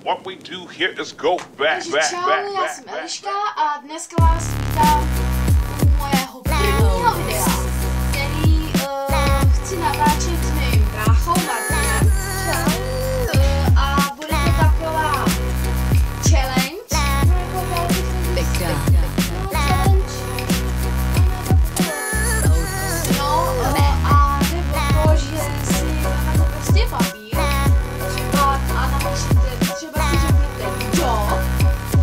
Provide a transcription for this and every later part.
What we do here is go back. Já jsem Eliška a dneska vás vítám u mojého prvního videa, který chci natáčet s mým bráchou Martinem. A bude to taková challenge. A nebo to, že si máte prostě papír a napíšete, třeba si řeknete kdo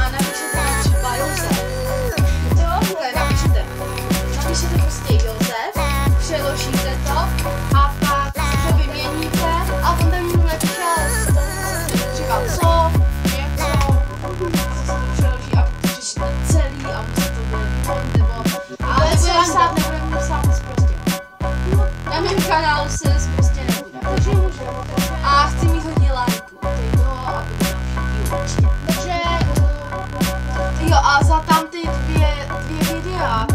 a napíšete třeba Josef. Napíšete prostě Josef, přeložíte to a pak to vyměníte a on tam napíše třeba co, něco, přeloží a řešíte celý a musíte to vyměnit nebo psát, nebudeme psát prostě. Na mém kanálu se prostě nebude. Takže můžeme. A chci mít hodně lajků. Takže jo, a za tam ty dvě videa,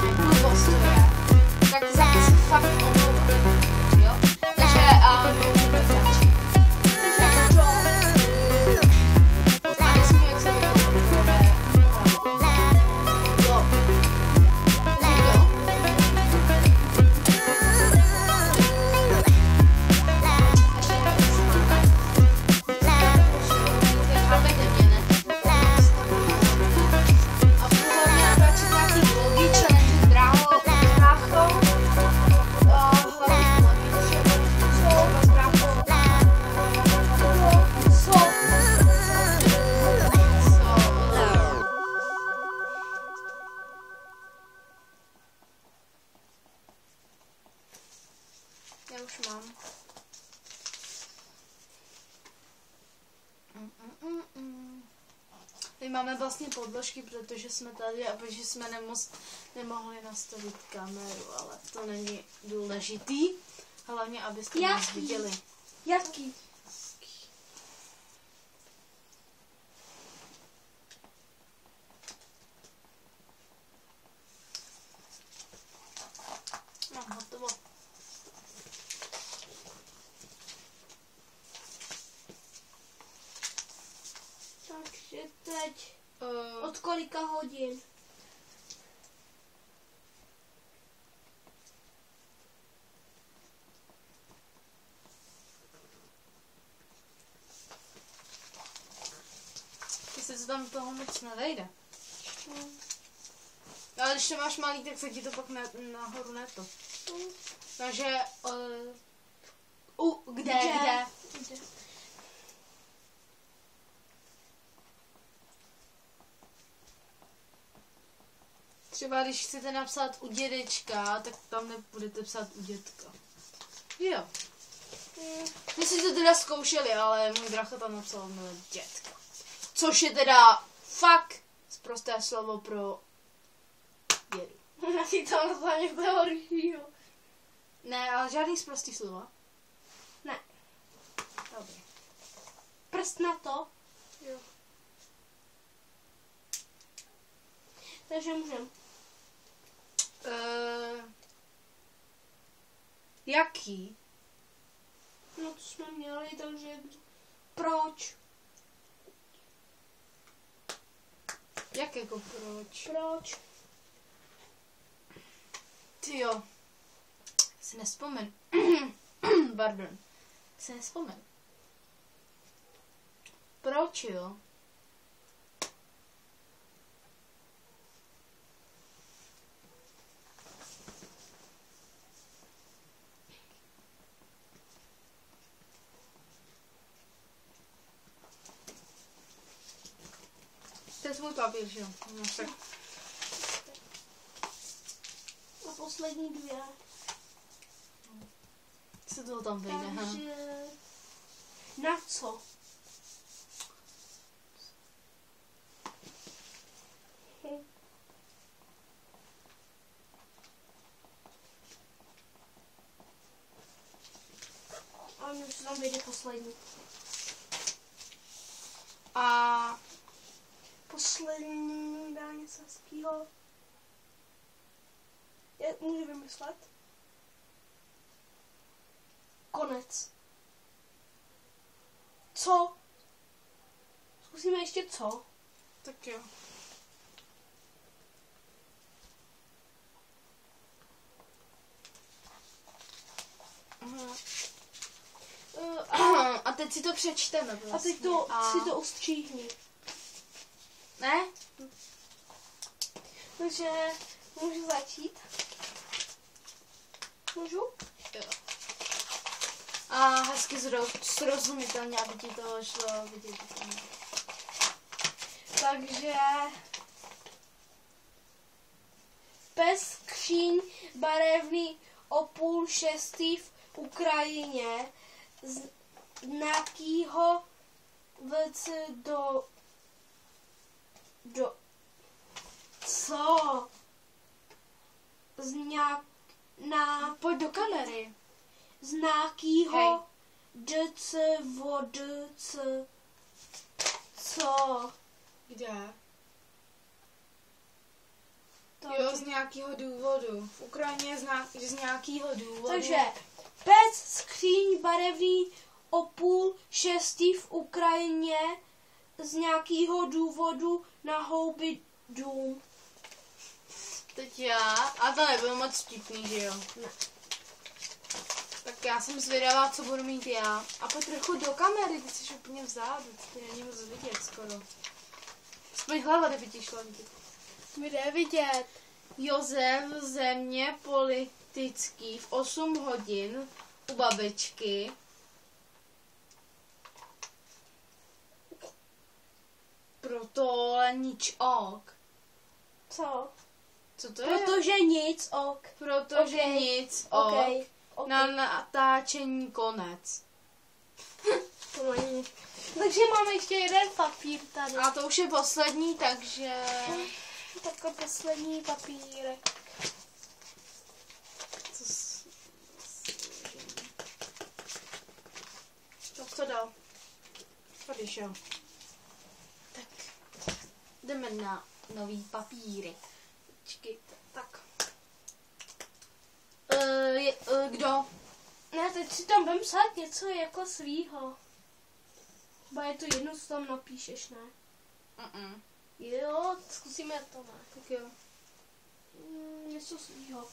ty blbosti, tak za to se fakt omlouvám. Jo? Takže můžeme začít. Takže to. A nesmím, jak se to jo. Já už mám. My máme vlastně podložky, protože jsme tady a protože jsme nemohli nastavit kameru, ale to není důležitý. Hlavně, abyste nás viděli. Jaký? Mám hotovo. Takže teď od kolika hodin? Jestli se tam toho moc nevejde. Ale když to máš malý, tak se ti to pak nahoru neto. Takže kde? Třeba když chcete napsat u dědečka, tak tam nebudete psát u dětka. Jo. My si to teda zkoušeli, ale můj brácha tam napsal dětka. Což je teda fakt prosté slovo pro dědu. Ty tam napsal něco horšího. Ne, ale žádný sprostý slova. Ne. Dobrý. Prst na to. Jo. Takže můžem. Jaký? No to jsme měli, takže proč? Jak jako proč? Proč? Tyjo. Si nespomen. Pardon. Si nespomen. Proč jo? To je svůj papír, že jo? No, tak. A poslední dvě. Se toho tam vejde, takže na co? A už se tam vejde poslední. A poslední dá něco hezkýho. Můžu vymyslet? Konec. Co? Zkusíme ještě co? Tak jo. A teď si to přečteme vlastně. A teď si to ustříhni. Ne? Takže můžu začít? Můžu? Jo. A hezky srozumitelně, aby ti to šlo vidět. Takže pes kříň barevný o 5:30 v Ukrajině z nějakého vc do co? Z nějak Pojď do kamery. z nějakého dc vodc co? Kde? To- Jo, z nějakého důvodu. V Ukrajině z nějakého důvodu. Takže pes skříň barevný o 5:30 v Ukrajině z nějakého důvodu nahoubí dům. Teď já. A to nebylo moc vtipný, že jo? Ne. Tak já jsem zvědavá, co budu mít já. A pojď trochu do kamery, ty jsi úplně vzadu. Ty není moc vidět skoro. Aspoň hlava, kdyby ti šla vidět. Kde vidět? Josef země politický v 8 hodin u babičky. Proto nič ok. Co? Co to je? Protože nic, ok. Protože Ok. nic ok. Ok. Na natáčení konec. To není. Takže máme ještě jeden papír tady. A to už je poslední, takže... Takový poslední papírek. Co dál? Tady šel. Tak. Jdeme na nový papíry. Počkejte, tak. Kdo? Ne, teď si tam budem psát něco jako svýho. Ba je to jedno, co tam napíšeš, ne? Jo, zkusíme to, ne? Tak jo. Něco svýho.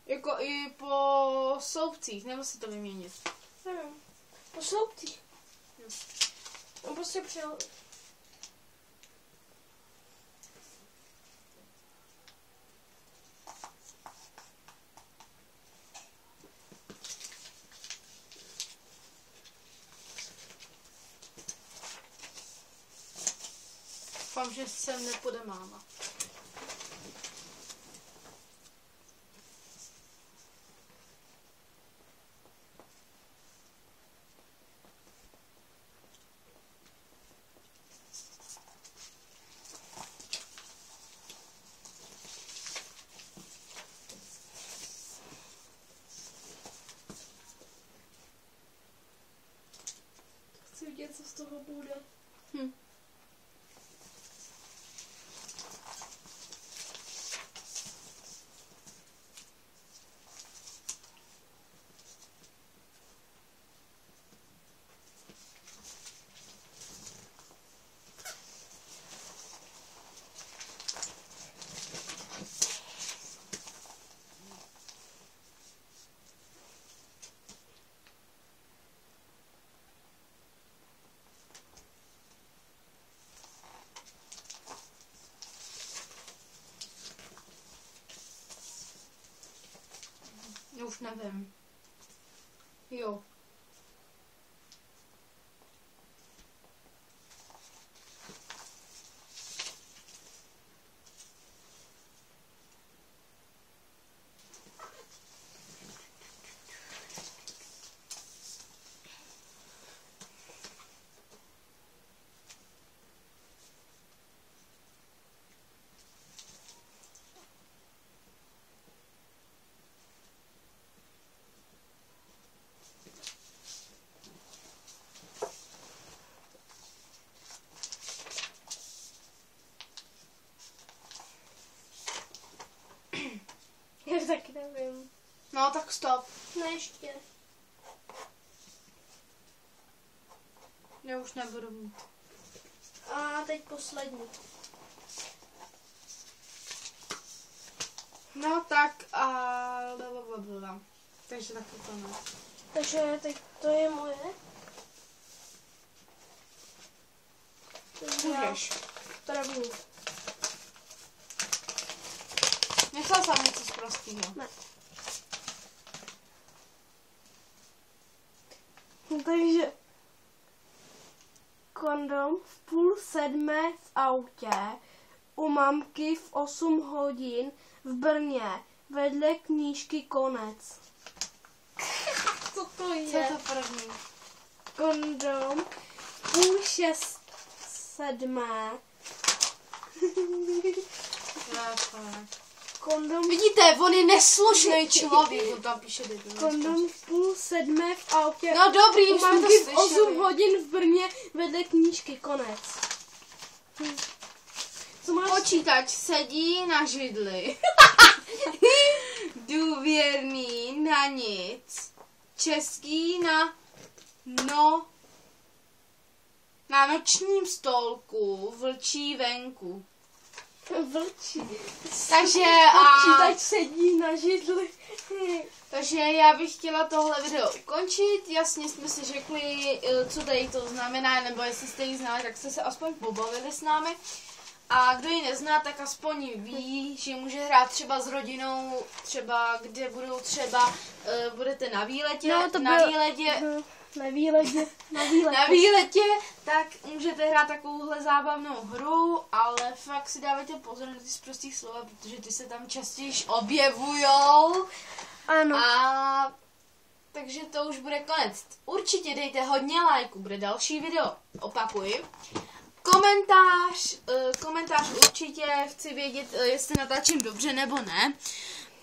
Jako i po sloupcích, nebo si to vyměnit? Nevím. Po sloupcích. Jo. On prostě přijel. Doufám, že sem nepůjde máma. Chci vidět, co z toho bude. Už nevím. Jo. No, tak stop. Ne, ještě. Já už nebudu mít. A teď poslední. No tak a... Takže taky to ne. Takže teď to je moje. Můžeš. První. Nechal jsem něco z prostýho. Ne. Takže kondom v 6:30 v autě, u mamky v 8 hodin v Brně, vedle knížky konec. Co to Co je? je to první? Kondom v 5:30. Kondom, Vidíte, on je neslušný člověk, on tam píše debil. kondom v 6:30 v autě, No dobrý, u už jsme to mamky v 8 slyšeli. hodin v Brně, vedle knížky konec. Co máš? Počítač sedí na židli. Důvěrný na nic. Český na nočním stolku, vlčí venku. Vlčí. Takže Počítač sedí na židli. Takže já bych chtěla tohle video ukončit. Jasně jsme si řekli, co tady to znamená, nebo jestli jste ji znali, tak jste se aspoň pobavili s námi. A kdo ji nezná, tak aspoň ví, že může hrát třeba s rodinou, třeba kde budou třeba, budete na výletě, No, to na bylo- výletě, Na výletě. tak můžete hrát takovouhle zábavnou hru, ale fakt si dávajte pozor na ty prostých slova, protože ty se tam častěji objevujou. Ano. A takže to už bude konec. Určitě dejte hodně lajků, bude další video. Opakuji. Komentář určitě, chci vědět, jestli natáčím dobře nebo ne.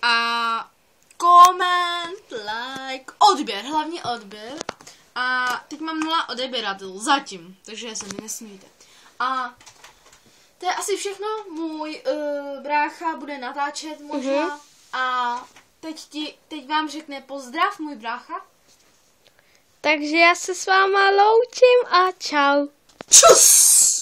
A koment, like, odběr, hlavně odběr. A teď mám 0 odeběratelů, zatím, takže se mi nesmíte. A to je asi všechno, můj brácha bude natáčet možná. A teď vám řekne pozdrav, můj brácha. Takže já se s váma loučím a čau. Čus!